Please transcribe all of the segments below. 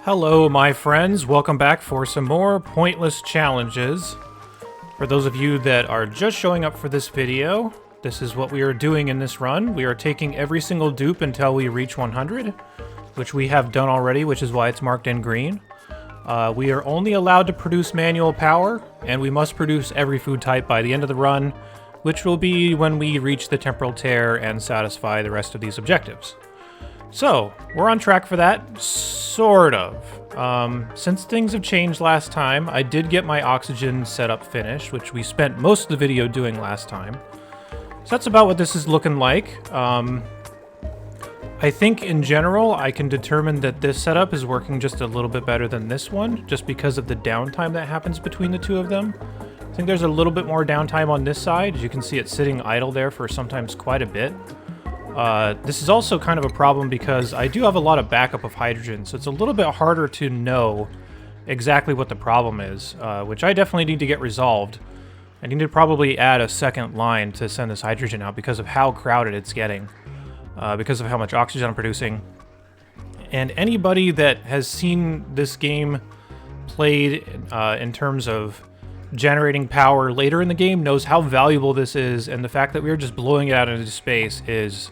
Hello, my friends. Welcome back for some more pointless challenges. For those of you that are just showing up for this video, this is what we are doing in this run. We are taking every single dupe until we reach 100, which we have done already, which is why it's marked in green. We are only allowed to produce manual power, and we must produce every food type by the end of the run, which will be when we reach the temporal tear and satisfy the rest of these objectives. So, we're on track for that, sort of. Since things have changed last time, I did get my oxygen setup finished, which we spent most of the video doing last time. So that's about what this is looking like. I think in general, I can determine that this setup is working just a little bit better than this one, just because of the downtime that happens between the two of them. I think there's a little bit more downtime on this side. As you can see, it's sitting idle there for sometimes quite a bit. This is also kind of a problem because I do have a lot of backup of hydrogen, so it's a little bit harder to know exactly what the problem is, which I definitely need to get resolved. I need to probably add a second line to send this hydrogen out because of how crowded it's getting, because of how much oxygen I'm producing. And anybody that has seen this game played in terms of generating power later in the game knows how valuable this is, and the fact that we're just blowing it out into space is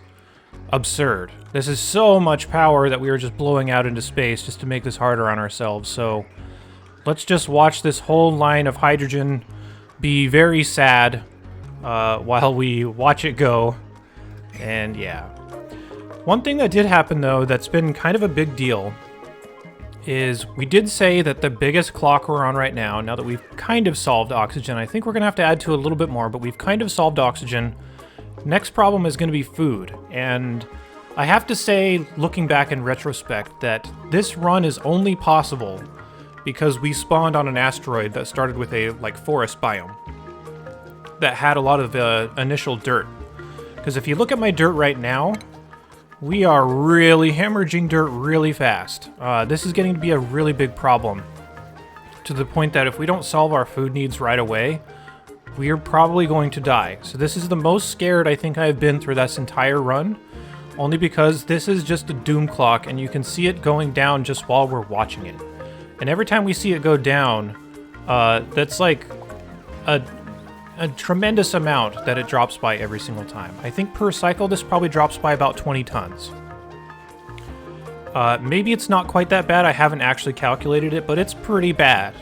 absurd. This is so much power that we are just blowing out into space just to make this harder on ourselves. So let's just watch this whole line of hydrogen be very sad while we watch it go. And yeah. One thing that did happen though that's been kind of a big deal is we did say that the biggest clock we're on right now that we've kind of solved oxygen, I think we're gonna have to add to a little bit more, but we've kind of solved oxygen. Next problem is gonna be food. And I have to say, looking back in retrospect, that this run is only possible because we spawned on an asteroid that started with a forest biome that had a lot of initial dirt. Because if you look at my dirt right now, we are really hemorrhaging dirt really fast. This is getting to be a really big problem, to the point that if we don't solve our food needs right away, we are probably going to die. So this is the most scared I think I've been through this entire run, only because this is just a doom clock and you can see it going down just while we're watching it. And every time we see it go down, that's like a tremendous amount that it drops by every single time. I think per cycle this probably drops by about 20 tons. Maybe it's not quite that bad, I haven't actually calculated it, but it's pretty bad.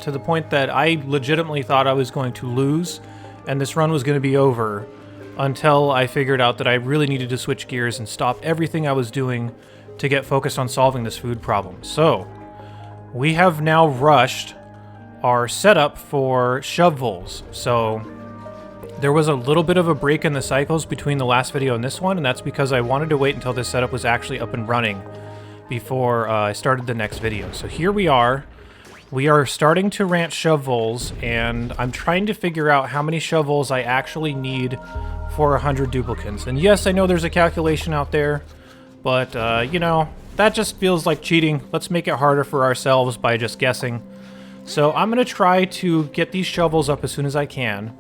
To the point that I legitimately thought I was going to lose and this run was going to be over until I figured out that I really needed to switch gears and stop everything I was doing to get focused on solving this food problem. So, we have now rushed our setup for Shove Voles. So there was a little bit of a break in the cycles between the last video and this one, and that's because I wanted to wait until this setup was actually up and running before I started the next video. So here we are. We are starting to ranch Shove Voles, and I'm trying to figure out how many Shove Voles I actually need for 100 duplicants. And yes, I know there's a calculation out there, but you know, that just feels like cheating. Let's make it harder for ourselves by just guessing. So I'm going to try to get these shovels up as soon as I can,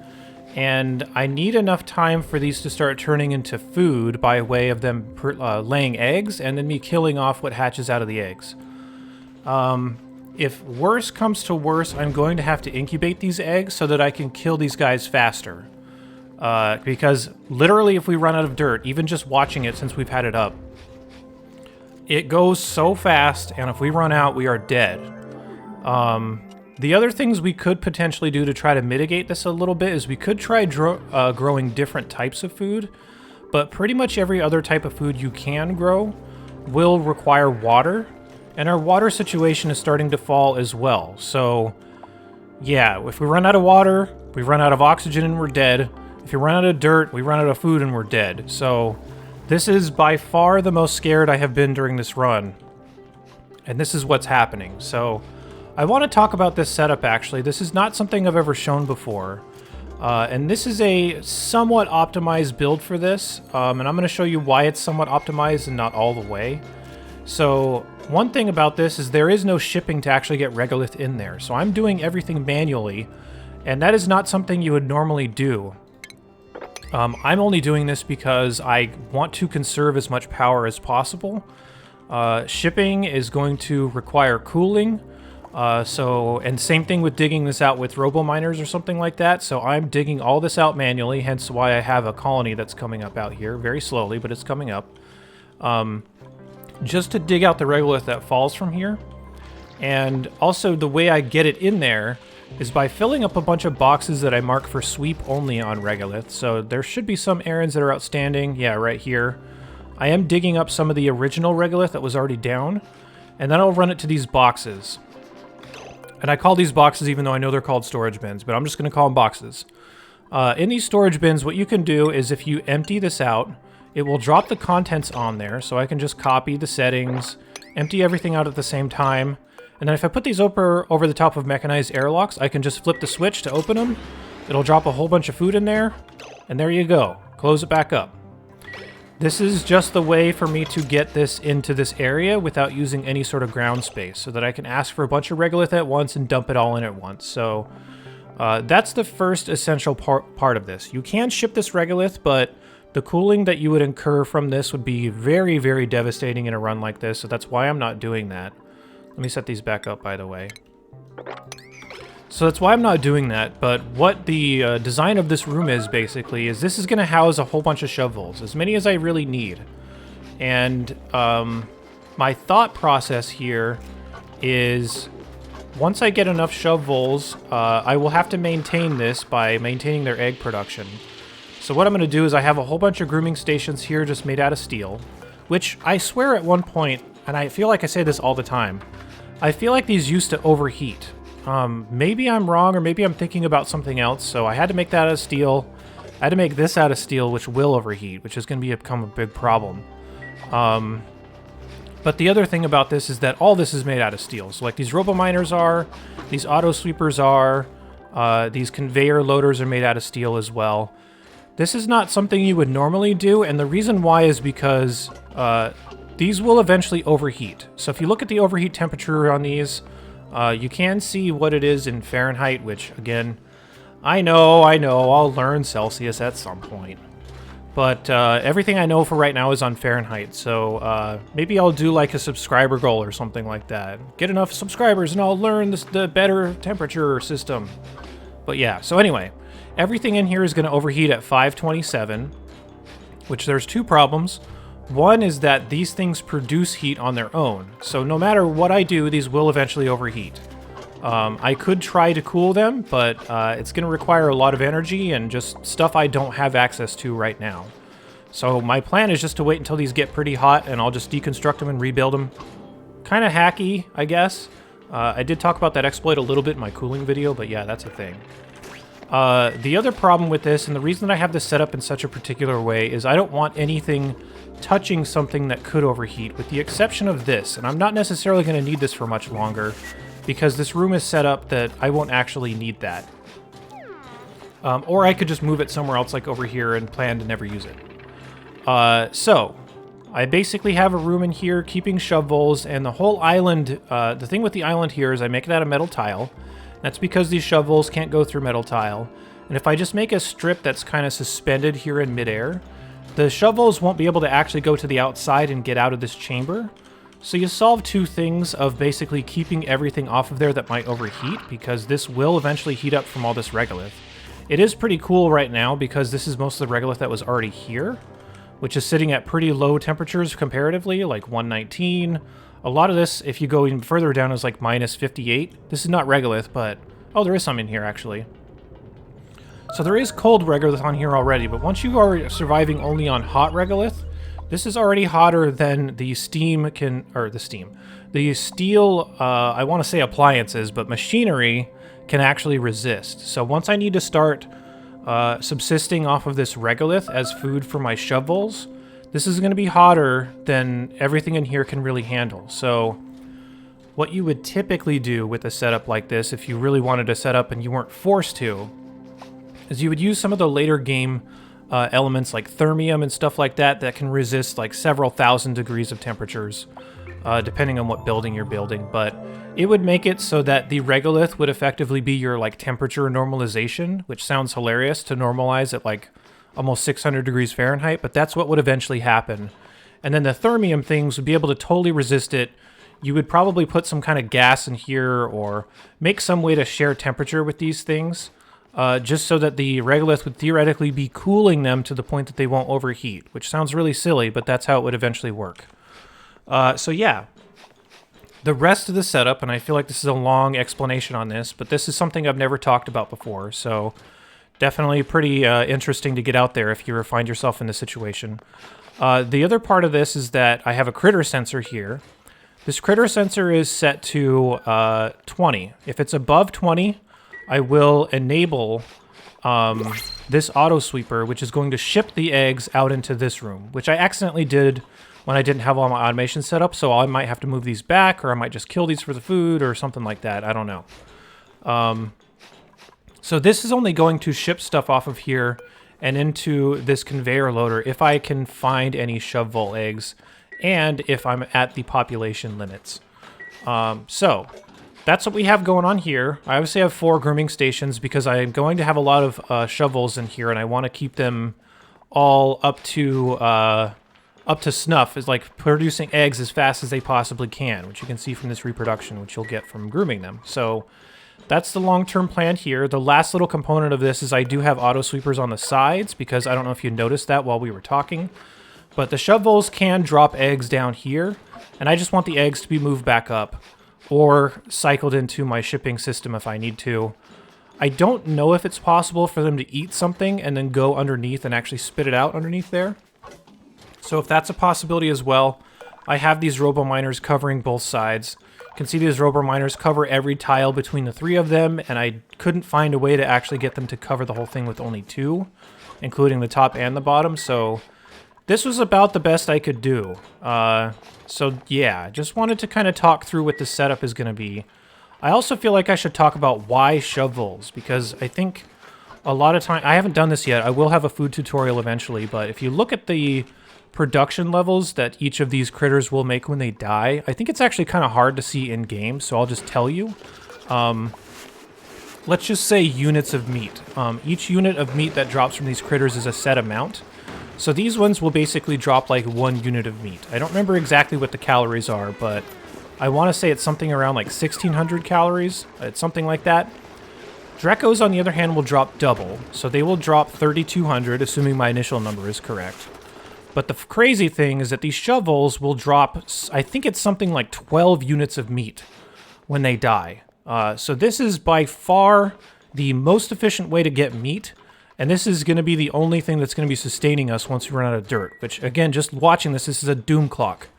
and I need enough time for these to start turning into food by way of them laying eggs and then me killing off what hatches out of the eggs. If worse comes to worse, I'm going to have to incubate these eggs so that I can kill these guys faster. Because literally if we run out of dirt, even just watching it since we've had it up, it goes so fast, and if we run out, we are dead. The other things we could potentially do to try to mitigate this a little bit is we could try growing different types of food, but pretty much every other type of food you can grow will require water, and our water situation is starting to fall as well. So yeah, if we run out of water, we run out of oxygen and we're dead. If you run out of dirt, we run out of food and we're dead. So this is by far the most scared I have been during this run, and this is what's happening. So I want to talk about this setup actually. This is not something I've ever shown before. And this is a somewhat optimized build for this. And I'm going to show you why it's somewhat optimized and not all the way. So one thing about this is there is no shipping to actually get regolith in there. So I'm doing everything manually, and that is not something you would normally do. I'm only doing this because I want to conserve as much power as possible. Shipping is going to require cooling. And same thing with digging this out with robo-miners or something like that. So I'm digging all this out manually, hence why I have a colony that's coming up out here. Very slowly, but it's coming up. Just to dig out the regolith that falls from here. And also the way I get it in there is by filling up a bunch of boxes that I mark for sweep only on regolith. So there should be some errands that are outstanding. Yeah, right here. I am digging up some of the original regolith that was already down. And then I'll run it to these boxes. And I call these boxes even though I know they're called storage bins, but I'm just going to call them boxes. In these storage bins, what you can do is if you empty this out, it will drop the contents on there, so I can just copy the settings, empty everything out at the same time, and then if I put these over the top of mechanized airlocks, I can just flip the switch to open them. It'll drop a whole bunch of food in there, and there you go. Close it back up. This is just the way for me to get this into this area without using any sort of ground space, so that I can ask for a bunch of regolith at once and dump it all in at once. So that's the first essential part of this. You can ship this regolith, but the cooling that you would incur from this would be very, very devastating in a run like this, so that's why I'm not doing that. Let me set these back up, by the way. So that's why I'm not doing that, but what the design of this room is, basically, is this is going to house a whole bunch of Shove Voles, as many as I really need. And my thought process here is, once I get enough Shove Voles, I will have to maintain this by maintaining their egg production. So what I'm going to do is I have a whole bunch of grooming stations here just made out of steel, which I swear at one point, and I feel like I say this all the time, I feel like these used to overheat. Maybe I'm wrong, or maybe I'm thinking about something else, so I had to make that out of steel. I had to make this out of steel, which will overheat, which is going to become a big problem. But the other thing about this is that all this is made out of steel. So like these robo-miners are, these auto sweepers are, these conveyor loaders are made out of steel as well. This is not something you would normally do, and the reason why is because these will eventually overheat. So if you look at the overheat temperature on these, you can see what it is in Fahrenheit, which, again, I know, I'll learn Celsius at some point. But everything I know for right now is on Fahrenheit, so maybe I'll do like a subscriber goal or something like that. Get enough subscribers and I'll learn the better temperature system. But yeah, so anyway, everything in here is going to overheat at 527, which there's two problems. One is that these things produce heat on their own, so no matter what I do, these will eventually overheat. I could try to cool them, but it's going to require a lot of energy and just stuff I don't have access to right now. So my plan is just to wait until these get pretty hot, and I'll just deconstruct them and rebuild them. Kind of hacky, I guess. I did talk about that exploit a little bit in my cooling video, but yeah, that's a thing. The other problem with this, and the reason that I have this set up in such a particular way, is I don't want anything touching something that could overheat, with the exception of this. And I'm not necessarily going to need this for much longer, because this room is set up that I won't actually need that. Or I could just move it somewhere else, like over here, and plan to never use it. So, I basically have a room in here keeping Shove Voles, and the whole island, the thing with the island here is I make it out of metal tile. That's because these Shove Voles can't go through metal tile. And if I just make a strip that's kind of suspended here in midair, the Shove Voles won't be able to actually go to the outside and get out of this chamber. So you solve two things of basically keeping everything off of there that might overheat, because this will eventually heat up from all this regolith. It is pretty cool right now because this is most of the regolith that was already here, which is sitting at pretty low temperatures comparatively, like 119. A lot of this, if you go even further down, is like minus 58. This is not regolith, but... oh, there is some in here, actually. So there is cold regolith on here already, but once you are surviving only on hot regolith, this is already hotter than the steam can... or the steam. The steel, I want to say appliances, but machinery can actually resist. So once I need to start subsisting off of this regolith as food for my Shove Voles, this is going to be hotter than everything in here can really handle. So what you would typically do with a setup like this, if you really wanted to set up and you weren't forced to, is you would use some of the later game elements like thermium and stuff like that that can resist like several thousand degrees of temperatures, depending on what building you're building. But it would make it so that the regolith would effectively be your like temperature normalization, which sounds hilarious to normalize at like almost 600 degrees Fahrenheit, but that's what would eventually happen. And then the thermium things would be able to totally resist it. You would probably put some kind of gas in here or make some way to share temperature with these things, just so that the regolith would theoretically be cooling them to the point that they won't overheat, which sounds really silly, but that's how it would eventually work. So yeah, the rest of the setup, and I feel like this is a long explanation on this, but this is something I've never talked about before, so definitely pretty interesting to get out there if you ever find yourself in this situation. The other part of this is that I have a critter sensor here. This critter sensor is set to 20. If it's above 20, I will enable this auto sweeper, which is going to ship the eggs out into this room, which I accidentally did when I didn't have all my automation set up, so I might have to move these back, or I might just kill these for the food, or something like that. I don't know. So this is only going to ship stuff off of here and into this conveyor loader if I can find any Shove Vole eggs, and if I'm at the population limits. So that's what we have going on here. I obviously have 4 grooming stations because I'm going to have a lot of Shove Voles in here, and I want to keep them all up to snuff, is like producing eggs as fast as they possibly can, which you can see from this reproduction, which you'll get from grooming them. So that's the long-term plan here. The last little component of this is I do have auto sweepers on the sides, because I don't know if you noticed that while we were talking, but the Shove Voles can drop eggs down here, and I just want the eggs to be moved back up or cycled into my shipping system if I need to. I don't know if it's possible for them to eat something and then go underneath and actually spit it out underneath there. So if that's a possibility as well, I have these robo-miners covering both sides. You can see these robo-miners cover every tile between the 3 of them, and I couldn't find a way to actually get them to cover the whole thing with only 2, including the top and the bottom, so this was about the best I could do. So yeah, just wanted to kind of talk through what the setup is going to be. I also feel like I should talk about why Shove Voles, because I think a lot of time, I haven't done this yet, I will have a food tutorial eventually, but if you look at the production levels that each of these critters will make when they die, I think it's actually kind of hard to see in game, so I'll just tell you. Let's just say units of meat. Each unit of meat that drops from these critters is a set amount. So these ones will basically drop like 1 unit of meat. I don't remember exactly what the calories are, but I want to say it's something around like 1,600 calories. It's something like that. Dreckos, on the other hand, will drop double. So they will drop 3,200, assuming my initial number is correct. But the crazy thing is that these Shove Voles will drop, I think it's something like 12 units of meat when they die. So this is by far the most efficient way to get meat. And this is going to be the only thing that's going to be sustaining us once we run out of dirt. Which, again, just watching this is a doom clock.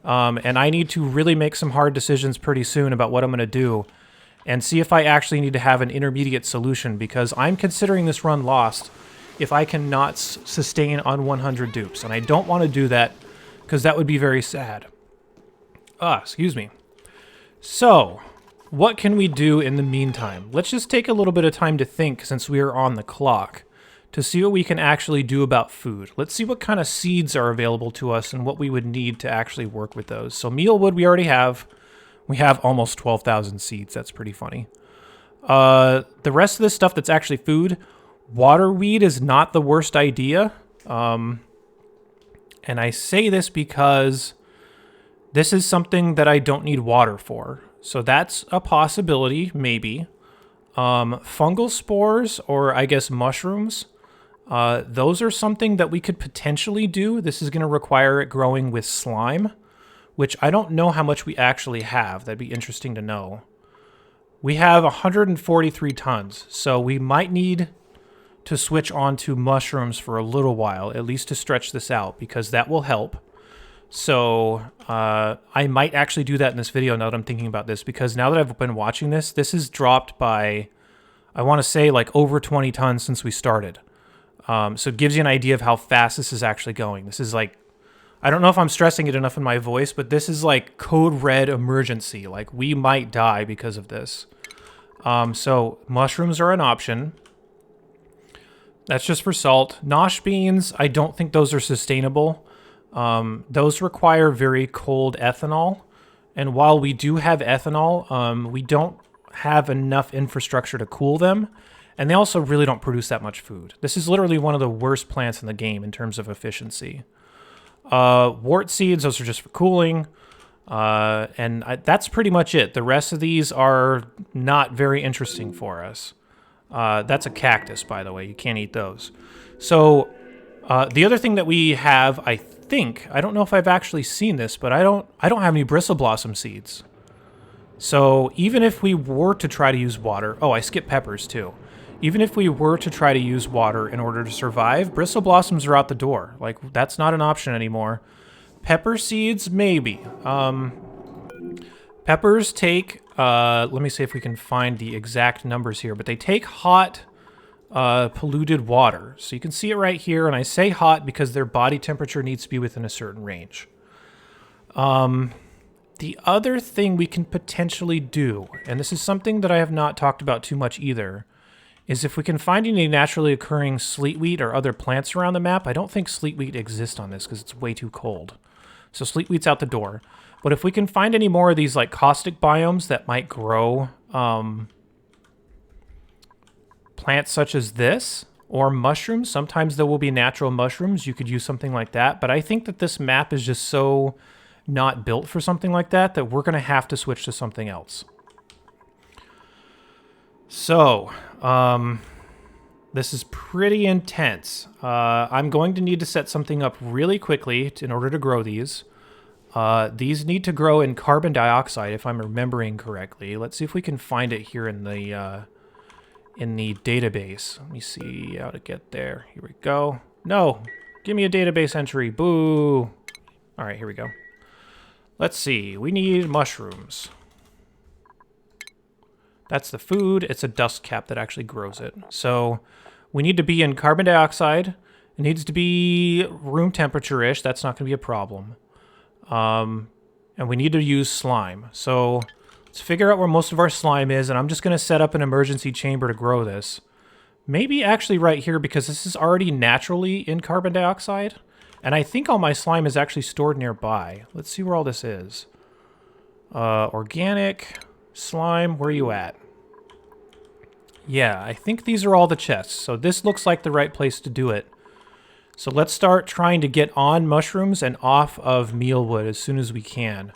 And I need to really make some hard decisions pretty soon about what I'm going to do. And see if I actually need to have an intermediate solution. Because I'm considering this run lost if I cannot sustain on 100 dupes. And I don't want to do that, because that would be very sad. Excuse me. So, what can we do in the meantime? Let's just take a little bit of time to think, since we are on the clock, to see what we can actually do about food. Let's see what kind of seeds are available to us and what we would need to actually work with those. So mealwood we already have. We have almost 12,000 seeds. That's pretty funny. The rest of this stuff that's actually food, waterweed is not the worst idea. And I say this because this is something that I don't need water for. So that's a possibility, maybe. Fungal spores, or I guess mushrooms, those are something that we could potentially do. This is going to require it growing with slime, which I don't know how much we actually have. That'd be interesting to know. We have 143 tons, so we might need to switch on to mushrooms for a little while, at least to stretch this out, because that will help. So I might actually do that in this video now that I'm thinking about this, because now that I've been watching this, this has dropped by, I want to say, like over 20 tons since we started. So it gives you an idea of how fast this is actually going. This is like, I don't know if I'm stressing it enough in my voice, but this is like code red emergency. Like, we might die because of this. So mushrooms are an option. That's just for salt. Nosh beans, I don't think those are sustainable. Those require very cold ethanol, and while we do have ethanol, we don't have enough infrastructure to cool them, and they also really don't produce that much food. This is literally one of the worst plants in the game in terms of efficiency. Wart seeds, those are just for cooling. That's pretty much it. The rest of these are not very interesting for us. That's a cactus, by the way. You can't eat those. So the other thing that we have, I think, I don't know if I've actually seen this, but I don't have any bristle blossom seeds. So even if we were to try to use water, oh, I skipped peppers too. Even if we were to try to use water in order to survive, bristle blossoms are out the door. Like, that's not an option anymore. Pepper seeds, maybe. Peppers take, let me see if we can find the exact numbers here, but they take hot, polluted water. So you can see it right here, and I say hot because their body temperature needs to be within a certain range. The other thing we can potentially do, and this is something that I have not talked about too much either, is if we can find any naturally occurring sleetweed or other plants around the map. I don't think sleetweed exists on this because it's way too cold. So sleetweed's out the door. But if we can find any more of these like caustic biomes that might grow plants such as this, or mushrooms, sometimes there will be natural mushrooms. You could use something like that. But I think that this map is just so not built for something like that that we're going to have to switch to something else. So, this is pretty intense. I'm going to need to set something up really quickly in order to grow these. These need to grow in carbon dioxide, if I'm remembering correctly. Let's see if we can find it here in the database. Let me see how to get there. Here we go. No, give me a database entry. Boo. All right, here we go. Let's see. We need mushrooms. That's the food. It's a dust cap that actually grows it. So we need to be in carbon dioxide. It needs to be room temperature-ish. That's not going to be a problem. And we need to use slime. So let's figure out where most of our slime is, and I'm just going to set up an emergency chamber to grow this. Maybe actually right here, because this is already naturally in carbon dioxide. And I think all my slime is actually stored nearby. Let's see where all this is. Organic, slime, where are you at? Yeah, I think these are all the chests. So this looks like the right place to do it. So let's start trying to get on mushrooms and off of mealwood as soon as we can.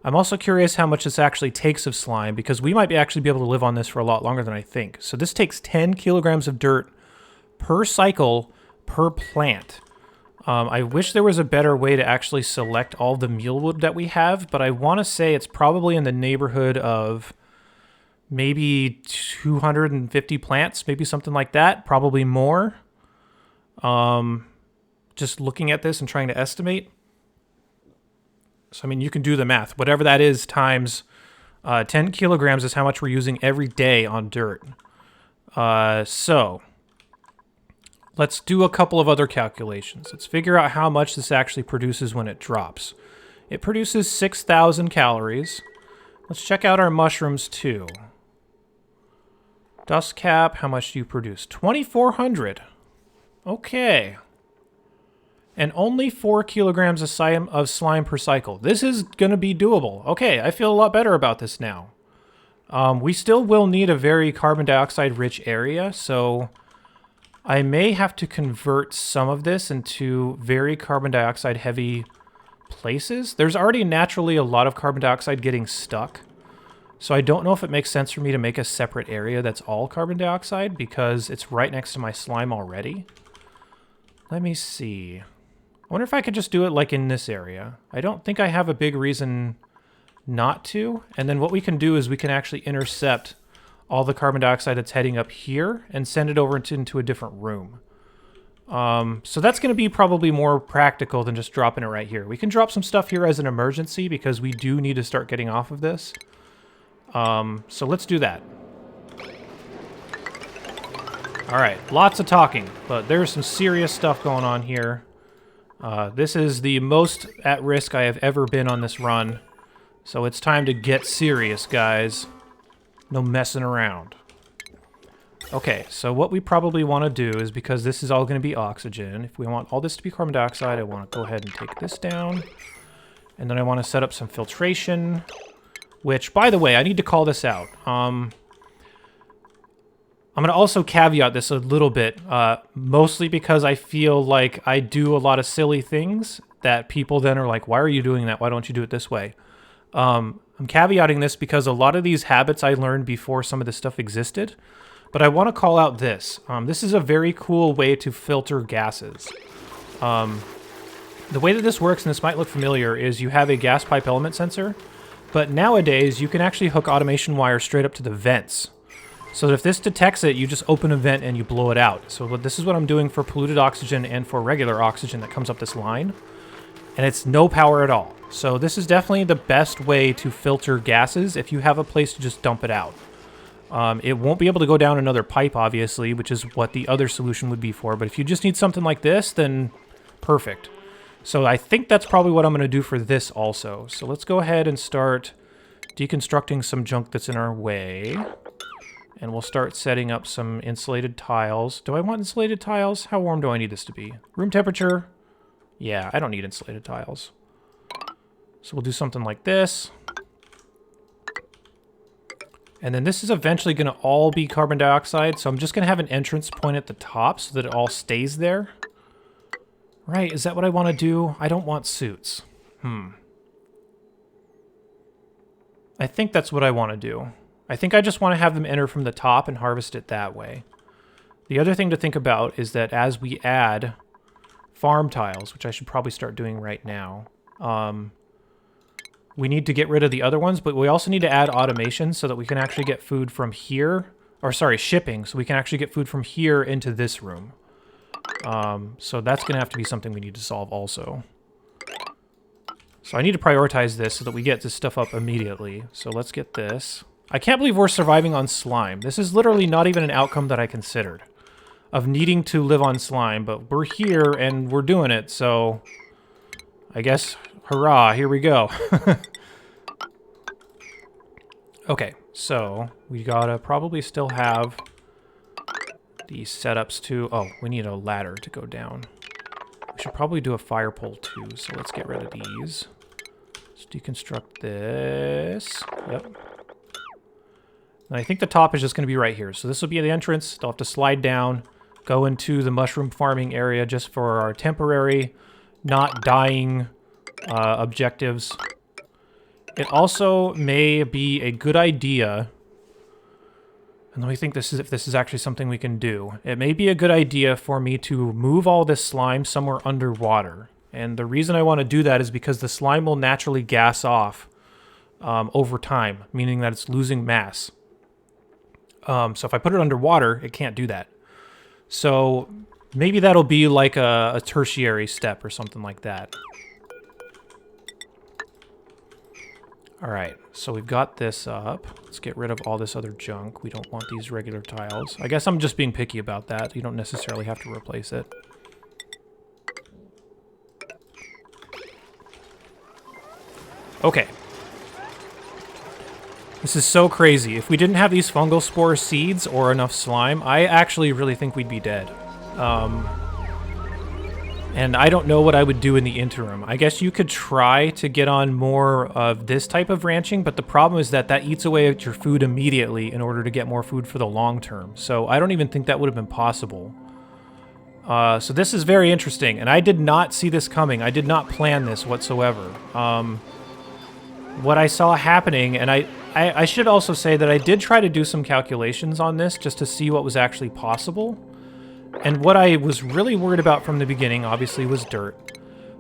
I'm also curious how much this actually takes of slime, because we might actually be able to live on this for a lot longer than I think. So this takes 10 kilograms of dirt per cycle per plant. I wish there was a better way to actually select all the mealwood that we have, but I want to say it's probably in the neighborhood of maybe 250 plants, maybe something like that, probably more. Just looking at this and trying to estimate. So, I mean, you can do the math. Whatever that is times 10 kilograms is how much we're using every day on dirt. So let's do a couple of other calculations. Let's figure out how much this actually produces when it drops. It produces 6,000 calories. Let's check out our mushrooms too. Dust cap, how much do you produce? 2,400. Okay. And only 4 kilograms of slime per cycle. This is going to be doable. Okay, I feel a lot better about this now. We still will need a very carbon dioxide rich area, so I may have to convert some of this into very carbon dioxide heavy places. There's already naturally a lot of carbon dioxide getting stuck. So I don't know if it makes sense for me to make a separate area that's all carbon dioxide because it's right next to my slime already. Let me see. I wonder if I could just do it like in this area. I don't think I have a big reason not to. And then what we can do is we can actually intercept all the carbon dioxide that's heading up here and send it over into a different room. So that's going to be probably more practical than just dropping it right here. We can drop some stuff here as an emergency because we do need to start getting off of this. So let's do that. All right, lots of talking, but there's some serious stuff going on here. This is the most at risk I have ever been on this run. So it's time to get serious, guys. No messing around. Okay, so what we probably want to do is, because this is all going to be oxygen, if we want all this to be carbon dioxide, I want to go ahead and take this down. And then I want to set up some filtration, which, by the way, I need to call this out. I'm going to also caveat this a little bit, mostly because I feel like I do a lot of silly things that people then are like, why are you doing that? Why don't you do it this way? I'm caveating this because a lot of these habits I learned before some of this stuff existed. But I want to call out this. This is a very cool way to filter gases. The way that this works, and this might look familiar, is you have a gas pipe element sensor. But nowadays, you can actually hook automation wire straight up to the vents. So that if this detects it, you just open a vent and you blow it out. So this is what I'm doing for polluted oxygen and for regular oxygen that comes up this line. And it's no power at all. So this is definitely the best way to filter gases if you have a place to just dump it out. It won't be able to go down another pipe, obviously, which is what the other solution would be for. But if you just need something like this, then perfect. So I think that's probably what I'm going to do for this also. So let's go ahead and start deconstructing some junk that's in our way. And we'll start setting up some insulated tiles. Do I want insulated tiles? How warm do I need this to be? Room temperature? Yeah, I don't need insulated tiles. So we'll do something like this. And then this is eventually going to all be carbon dioxide. So I'm just going to have an entrance point at the top so that it all stays there. Right, is that what I want to do? I don't want suits. I think that's what I want to do. I think I just want to have them enter from the top and harvest it that way. The other thing to think about is that as we add farm tiles, which I should probably start doing right now, we need to get rid of the other ones, but we also need to add automation so that we can actually get food from here, or sorry, shipping, so we can actually get food from here into this room. So that's going to have to be something we need to solve also. So I need to prioritize this so that we get this stuff up immediately. So let's get this. I can't believe we're surviving on slime. This is literally not even an outcome that I considered of needing to live on slime, but we're here and we're doing it, so I guess, hurrah, here we go. Okay, so we gotta probably still have these setups to... Oh, we need a ladder to go down. We should probably do a fire pole too, so let's get rid of these. Let's deconstruct this. Yep. And I think the top is just going to be right here. So this will be the entrance. They'll have to slide down, go into the mushroom farming area just for our temporary, not dying objectives. It also may be a good idea, and let me think if this is actually something we can do. It may be a good idea for me to move all this slime somewhere underwater. And the reason I want to do that is because the slime will naturally gas off over time, meaning that it's losing mass. So if I put it underwater, it can't do that. So maybe that'll be like a tertiary step or something like that. All right, so we've got this up. Let's get rid of all this other junk. We don't want these regular tiles. I guess I'm just being picky about that. You don't necessarily have to replace it. Okay. This is so crazy. If we didn't have these fungal spore seeds or enough slime, I actually really think we'd be dead. And I don't know what I would do in the interim. I guess you could try to get on more of this type of ranching, but the problem is that that eats away at your food immediately in order to get more food for the long term. So I don't even think that would have been possible. So this is very interesting, and I did not see this coming. I did not plan this whatsoever. What I saw happening, and I should also say that I did try to do some calculations on this just to see what was actually possible. And what I was really worried about from the beginning, obviously, was dirt.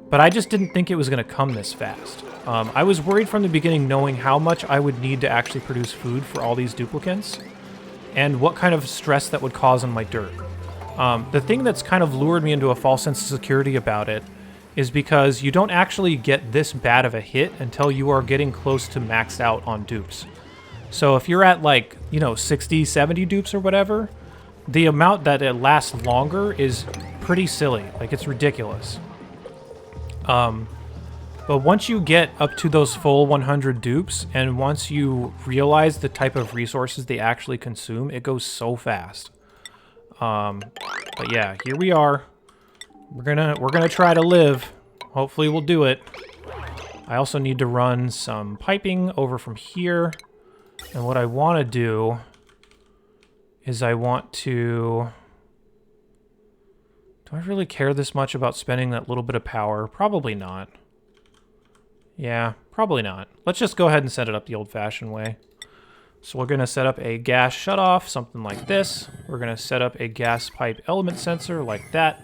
But I just didn't think it was going to come this fast. I was worried from the beginning knowing how much I would need to actually produce food for all these duplicants and what kind of stress that would cause on my dirt. The thing that's kind of lured me into a false sense of security about it is because you don't actually get this bad of a hit until you are getting close to maxed out on dupes. So if you're at like, 60, 70 dupes or whatever, the amount that it lasts longer is pretty silly. Like, it's ridiculous. But once you get up to those full 100 dupes, and once you realize the type of resources they actually consume, it goes so fast. But yeah, here we are. We're gonna try to live. Hopefully we'll do it. I also need to run some piping over from here. And what I want to do is I want to Do I really care this much about spending that little bit of power? Probably not. Yeah, probably not. Let's just go ahead and set it up the old-fashioned way. So we're going to set up a gas shutoff, something like this. We're going to set up a gas pipe element sensor like that.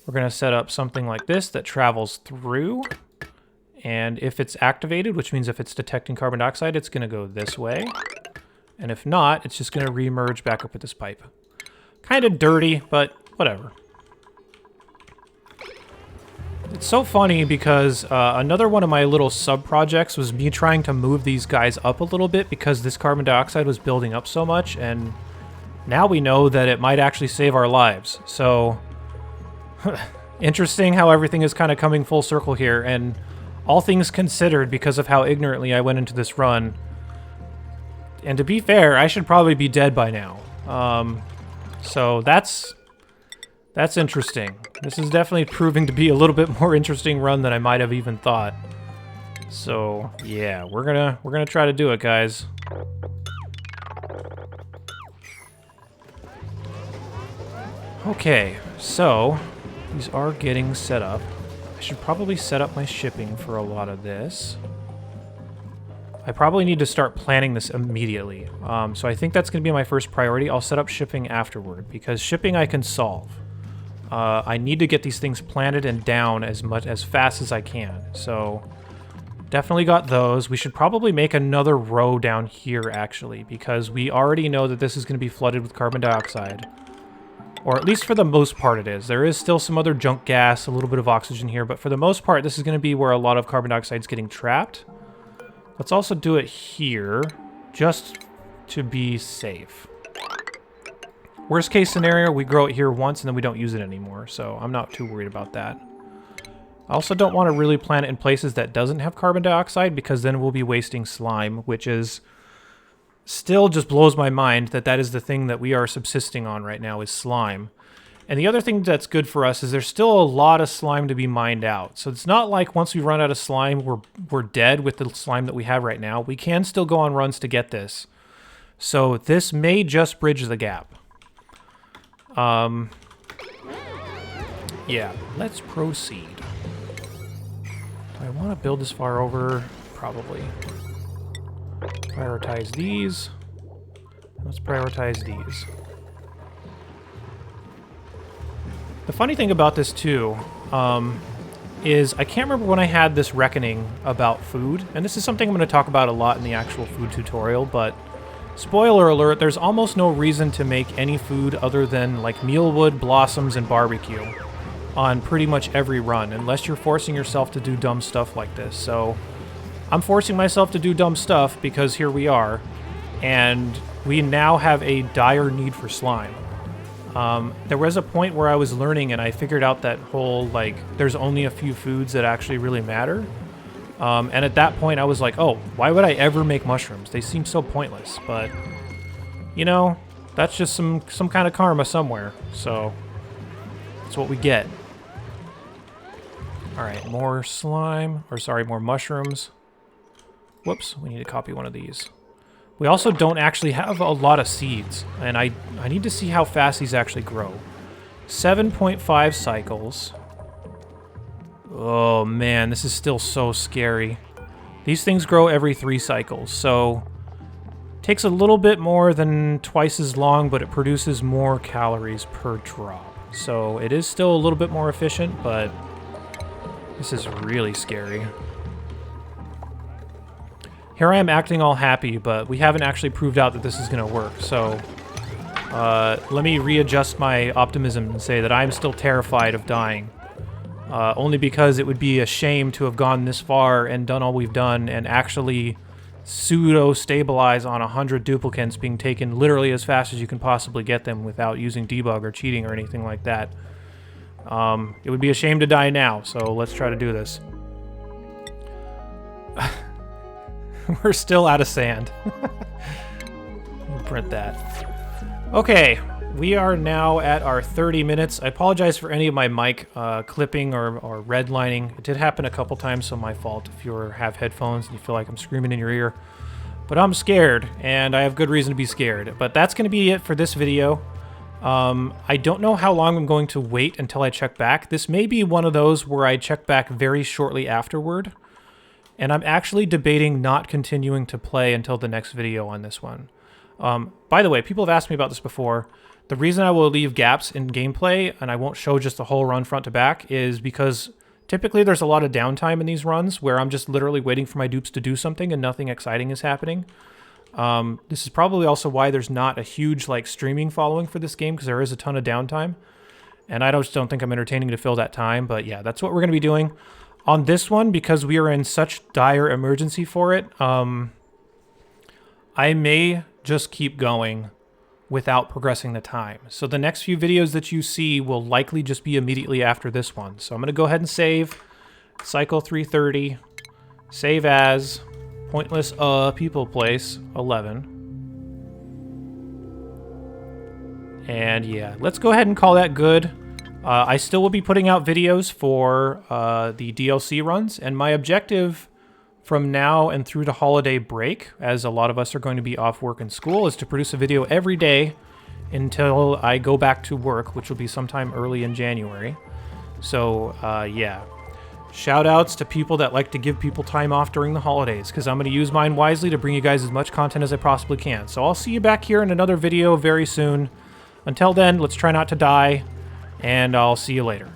We're going to set up something like this that travels through. And if it's activated, which means if it's detecting carbon dioxide, it's going to go this way. And if not, it's just going to re-merge back up with this pipe. Kind of dirty, but whatever. It's so funny because another one of my little sub-projects was me trying to move these guys up a little bit because this carbon dioxide was building up so much, and now we know that it might actually save our lives. So, interesting how everything is kind of coming full circle here, and all things considered, because of how ignorantly I went into this run, and to be fair, I should probably be dead by now. So that's interesting. This is definitely proving to be a little bit more interesting run than I might have even thought. So yeah, we're gonna try to do it, guys. Okay, so these are getting set up. I should probably set up my shipping for a lot of this. I probably need to start planning this immediately. So I think that's going to be my first priority. I'll set up shipping afterward, because shipping I can solve. I need to get these things planted and down as fast as I can. So definitely got those. We should probably make another row down here, actually, because we already know that this is going to be flooded with carbon dioxide. Or at least for the most part it is. There is still some other junk gas, a little bit of oxygen here, but for the most part this is going to be where a lot of carbon dioxide is getting trapped. Let's also do it here, just to be safe. Worst case scenario, we grow it here once and then we don't use it anymore, so I'm not too worried about that. I also don't want to really plant it in places that doesn't have carbon dioxide, because then we'll be wasting slime, which is still just blows my mind that that is the thing that we are subsisting on right now, is slime. And the other thing that's good for us is there's still a lot of slime to be mined out. So it's not like once we run out of slime, we're dead with the slime that we have right now. We can still go on runs to get this. So this may just bridge the gap. Yeah, let's proceed. Do I want to build this far over? Probably. Prioritize these. Let's prioritize these. The funny thing about this, too, is I can't remember when I had this reckoning about food, and this is something I'm going to talk about a lot in the actual food tutorial, but spoiler alert, there's almost no reason to make any food other than, like, mealwood, blossoms, and barbecue on pretty much every run, unless you're forcing yourself to do dumb stuff like this. So I'm forcing myself to do dumb stuff because here we are, and we now have a dire need for slime. There was a point where I was learning and I figured out that whole, like, there's only a few foods that actually really matter. And at that point I was like, oh, why would I ever make mushrooms? They seem so pointless, but, you know, that's just some kind of karma somewhere, so that's what we get. Alright, more slime, or sorry, more mushrooms. Whoops, we need to copy one of these. We also don't actually have a lot of seeds, and I need to see how fast these actually grow. 7.5 cycles. Oh man, this is still so scary. These things grow every 3 cycles, so takes a little bit more than twice as long, but it produces more calories per drop. So it is still a little bit more efficient, but this is really scary. Here I am acting all happy, but we haven't actually proved out that this is going to work, so let me readjust my optimism and say that I'm still terrified of dying. Only because it would be a shame to have gone this far and done all we've done and actually pseudo-stabilize on 100 duplicants being taken literally as fast as you can possibly get them without using debug or cheating or anything like that. It would be a shame to die now, so let's try to do this. We're still out of sand. Print that. Okay, we are now at our 30 minutes. I apologize for any of my mic clipping or redlining. It did happen a couple times, so my fault if you have headphones and you feel like I'm screaming in your ear. But I'm scared, and I have good reason to be scared. But that's going to be it for this video. I don't know how long I'm going to wait until I check back. This may be one of those where I check back very shortly afterward. And I'm actually debating not continuing to play until the next video on this one. By the way, people have asked me about this before. The reason I will leave gaps in gameplay and I won't show just the whole run front to back is because typically there's a lot of downtime in these runs where I'm just literally waiting for my dupes to do something and nothing exciting is happening. This is probably also why there's not a huge like streaming following for this game, because there is a ton of downtime. And I just don't think I'm entertaining to fill that time. But yeah, that's what we're going to be doing. On this one, because we are in such dire emergency for it, I may just keep going without progressing the time. So the next few videos that you see will likely just be immediately after this one. So I'm going to go ahead and save, cycle 330, save as, pointless people place 11. And yeah, let's go ahead and call that good. I still will be putting out videos for the DLC runs, and my objective from now and through the holiday break, as a lot of us are going to be off work and school, is to produce a video every day until I go back to work, which will be sometime early in January. So, yeah. Shout outs to people that like to give people time off during the holidays, because I'm going to use mine wisely to bring you guys as much content as I possibly can. So I'll see you back here in another video very soon. Until then, let's try not to die, and I'll see you later.